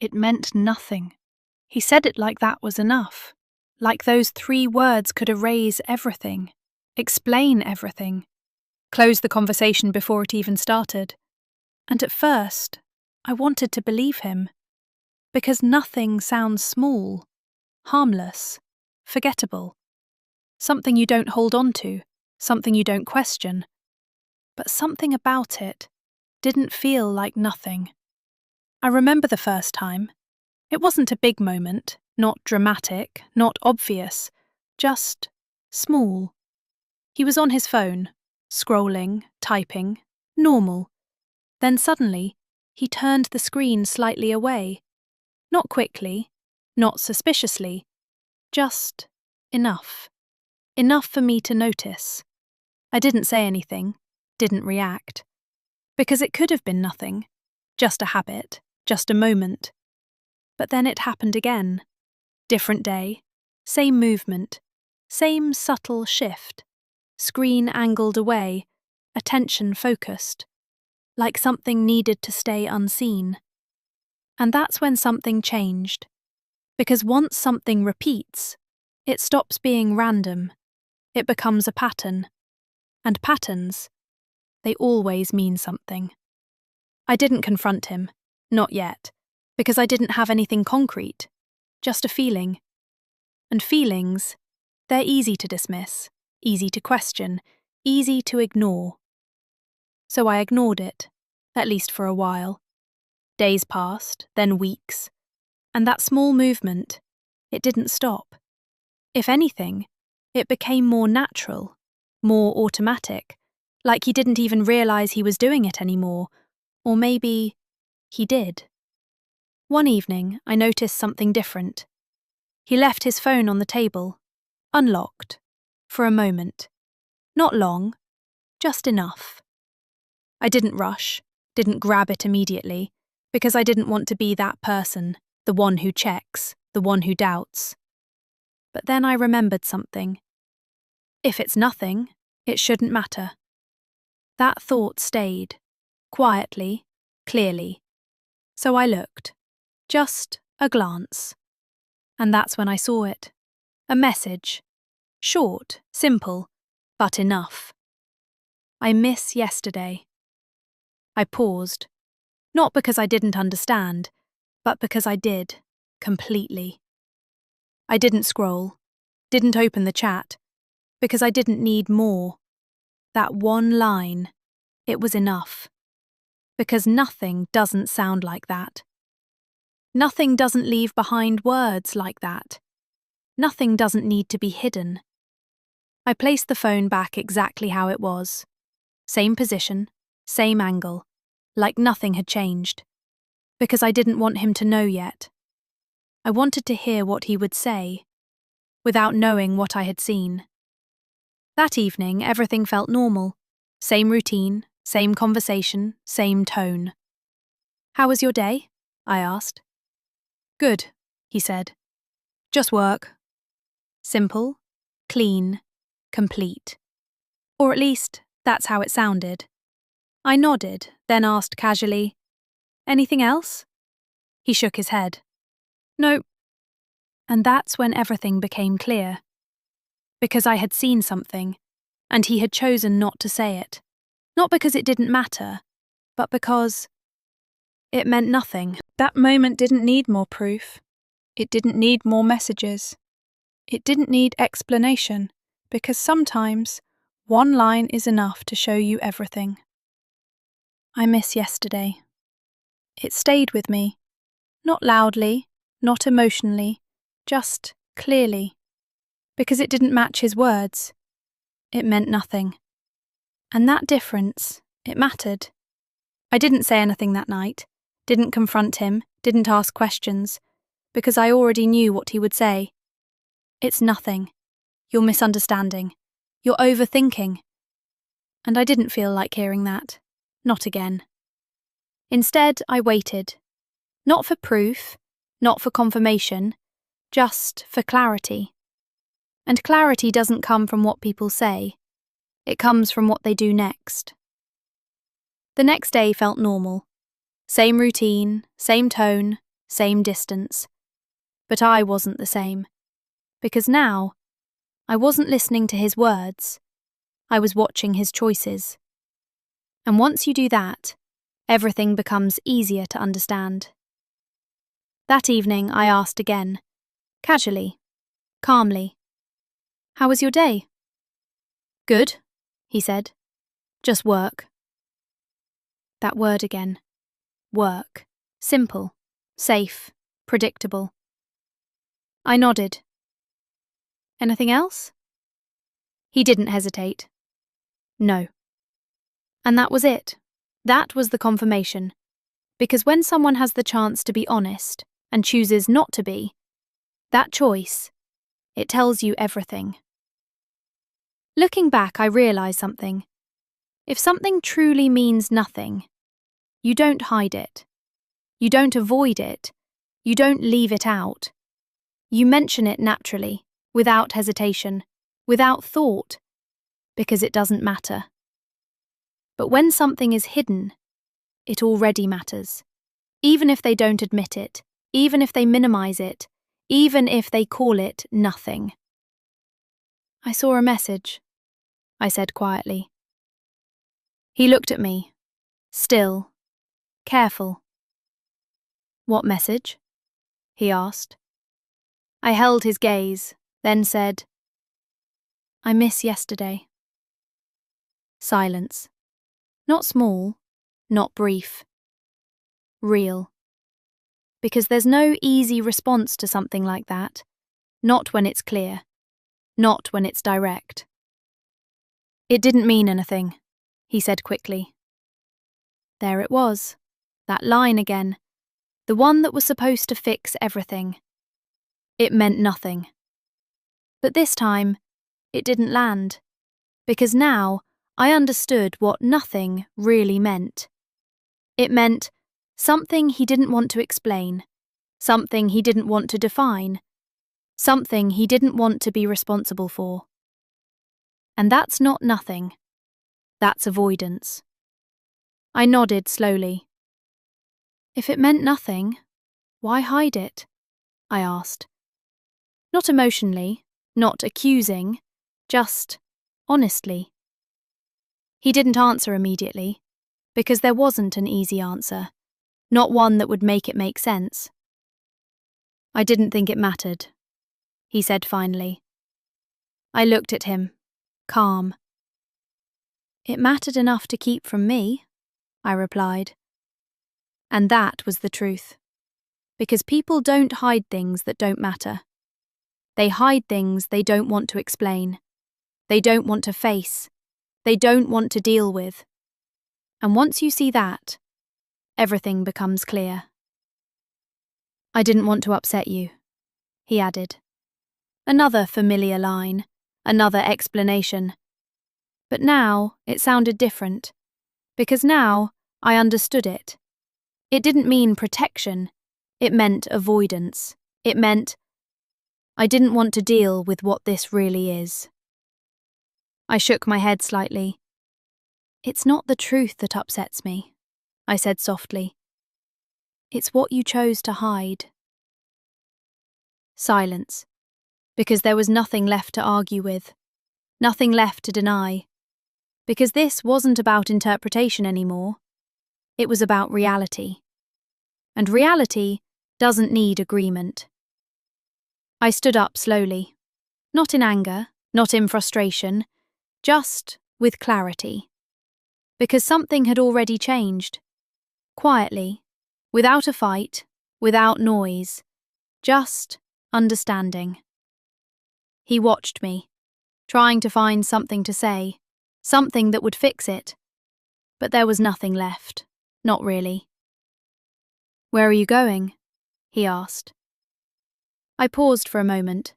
It meant nothing. He said it like that was enough. Like those 3 words could erase everything, explain everything, close the conversation before it even started. And at first, I wanted to believe him. Because nothing sounds small, harmless, forgettable. Something you don't hold on to, something you don't question. But something about it didn't feel like nothing. I remember the first time. It wasn't a big moment, not dramatic, not obvious, just small. He was on his phone, scrolling, typing, normal. Then suddenly, he turned the screen slightly away. Not quickly, not suspiciously, just enough. Enough for me to notice. I didn't say anything, didn't react. Because it could have been nothing, just a habit, just a moment. But then it happened again. Different day, same movement, same subtle shift. Screen angled away, attention focused. Like something needed to stay unseen. And that's when something changed. Because once something repeats, it stops being random. It becomes a pattern. And patterns, they always mean something. I didn't confront him, not yet, because I didn't have anything concrete, just a feeling. And feelings, they're easy to dismiss, easy to question, easy to ignore. So I ignored it, at least for a while. Days passed, then weeks, and that small movement, it didn't stop. If anything, it became more natural, more automatic, like he didn't even realize he was doing it anymore, or maybe he did. One evening, I noticed something different. He left his phone on the table, unlocked, for a moment. Not long, just enough. I didn't rush, didn't grab it immediately, because I didn't want to be that person, the one who checks, the one who doubts. But then I remembered something. If it's nothing, it shouldn't matter. That thought stayed, quietly, clearly. So I looked, just a glance. And that's when I saw it. A message. Short, simple, but enough. I miss yesterday. I paused. Not because I didn't understand, but because I did, completely. I didn't scroll, didn't open the chat, because I didn't need more. That one line, it was enough. Because nothing doesn't sound like that. Nothing doesn't leave behind words like that. Nothing doesn't need to be hidden. I placed the phone back exactly how it was. Same position, same angle, like nothing had changed. Because I didn't want him to know yet. I wanted to hear what he would say, without knowing what I had seen. That evening, everything felt normal. Same routine, same conversation, same tone. "How was your day?" I asked. "Good," he said. "Just work." Simple, clean, complete. Or at least, that's how it sounded. I nodded, then asked casually, "Anything else?" He shook his head. "Nope." And that's when everything became clear. Because I had seen something, and he had chosen not to say it. Not because it didn't matter, but because it meant nothing. That moment didn't need more proof. It didn't need more messages. It didn't need explanation, because sometimes one line is enough to show you everything. I miss yesterday. It stayed with me. Not loudly, not emotionally, just clearly. Because it didn't match his words. It meant nothing. And that difference, it mattered. I didn't say anything that night, didn't confront him, didn't ask questions, because I already knew what he would say. "It's nothing. You're misunderstanding. You're overthinking." And I didn't feel like hearing that. Not again. Instead, I waited. Not for proof, not for confirmation, just for clarity. And clarity doesn't come from what people say. It comes from what they do next. The next day felt normal. Same routine, same tone, same distance. But I wasn't the same. Because now, I wasn't listening to his words. I was watching his choices. And once you do that, everything becomes easier to understand. That evening, I asked again, casually, calmly, "How was your day?" "Good," he said. "Just work." That word again. Work. Simple, safe, predictable. I nodded. "Anything else?" He didn't hesitate. "No." And that was it. That was the confirmation. Because when someone has the chance to be honest and chooses not to be, that choice, it tells you everything. Looking back, I realised something. If something truly means nothing, you don't hide it. You don't avoid it. You don't leave it out. You mention it naturally, without hesitation, without thought, because it doesn't matter. But when something is hidden, it already matters. Even if they don't admit it, even if they minimize it, even if they call it nothing. "I saw a message," I said quietly. He looked at me, still, careful. "What message?" he asked. I held his gaze, then said, "I miss yesterday." Silence. Not small, not brief. Real. Because there's no easy response to something like that. Not when it's clear. Not when it's direct. "It didn't mean anything," he said quickly. There it was. That line again. The one that was supposed to fix everything. It meant nothing. But this time, it didn't land. Because now, I understood what nothing really meant. It meant something he didn't want to explain, something he didn't want to define, something he didn't want to be responsible for. And that's not nothing. That's avoidance. I nodded slowly. "If it meant nothing, why hide it?" I asked. Not emotionally, not accusing, just honestly. He didn't answer immediately, because there wasn't an easy answer, not one that would make it make sense. "I didn't think it mattered," he said finally. I looked at him, calm. "It mattered enough to keep from me," I replied. And that was the truth. Because people don't hide things that don't matter. They hide things they don't want to explain. They don't want to face. They don't want to deal with. And once you see that, everything becomes clear. "I didn't want to upset you," he added. Another familiar line, another explanation. But now it sounded different, because now I understood it. It didn't mean protection, it meant avoidance. It meant I didn't want to deal with what this really is. I shook my head slightly. "It's not the truth that upsets me," I said softly. "It's what you chose to hide." Silence, because there was nothing left to argue with, nothing left to deny, because this wasn't about interpretation anymore. It was about reality. And reality doesn't need agreement. I stood up slowly, not in anger, not in frustration, just with clarity. Because something had already changed. Quietly, without a fight, without noise, just understanding. He watched me, trying to find something to say, something that would fix it. But there was nothing left, not really. "Where are you going?" he asked. I paused for a moment,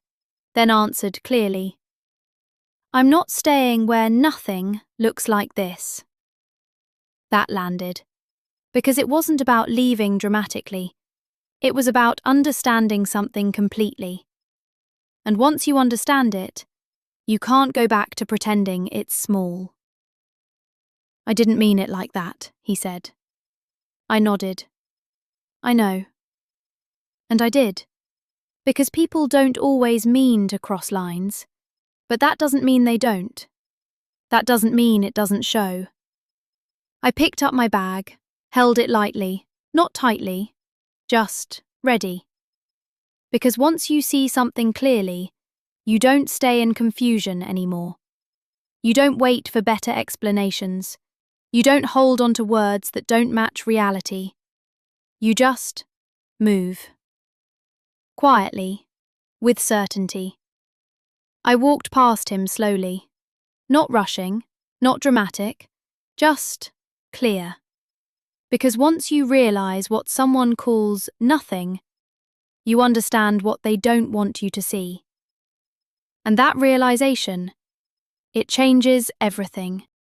then answered clearly. "I'm not staying where nothing looks like this." That landed, because it wasn't about leaving dramatically. It was about understanding something completely. And once you understand it, you can't go back to pretending it's small. "I didn't mean it like that," he said. I nodded. "I know." And I did. Because people don't always mean to cross lines, but that doesn't mean they don't. That doesn't mean it doesn't show. I picked up my bag, held it lightly, not tightly, just ready. Because once you see something clearly, you don't stay in confusion anymore. You don't wait for better explanations. You don't hold on to words that don't match reality. You just move. Quietly, with certainty. I walked past him slowly. Not rushing, not dramatic, just clear. Because once you realize what someone calls nothing, you understand what they don't want you to see. And that realization, it changes everything.